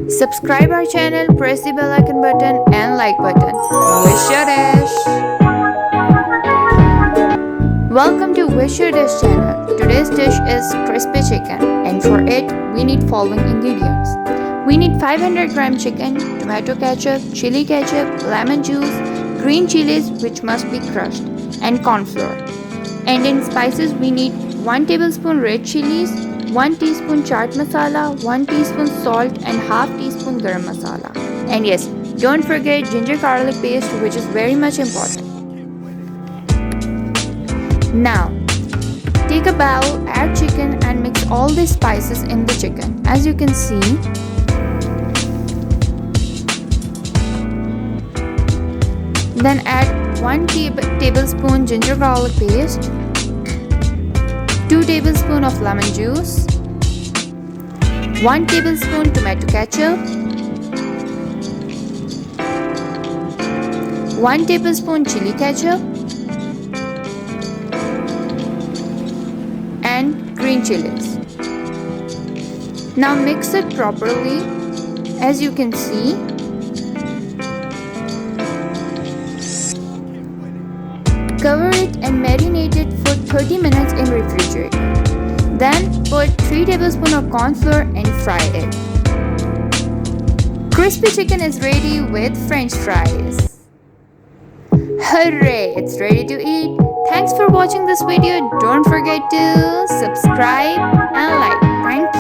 Subscribe our channel, press the bell icon button and like button. Wish your dish. Welcome to Wish Your Dish channel. Today's dish is crispy chicken, and for it we need following ingredients. We need 500 gram chicken, tomato ketchup, chili ketchup, lemon juice, green chilies which must be crushed, and cornflour. And in spices we need 1 tablespoon red chilies, 1 teaspoon chaat masala, 1 teaspoon salt and half teaspoon garam masala. And yes, don't forget ginger garlic paste, which is very much important. Now, take a bowl, add chicken and mix all the spices in the chicken. As you can see, then add 1 tablespoon ginger garlic paste, 2 tablespoons of lemon juice, 1 tablespoon tomato ketchup, 1 tablespoon chili ketchup, and green chilies. Now mix it properly. As you can see, cover it and marinate it for 30 minutes in refrigerator. Then put 3 tablespoons of cornflour and fry it. Crispy chicken is ready with French fries. Hooray! It's ready to eat. Thanks for watching this video. Don't forget to subscribe and like. Thank you.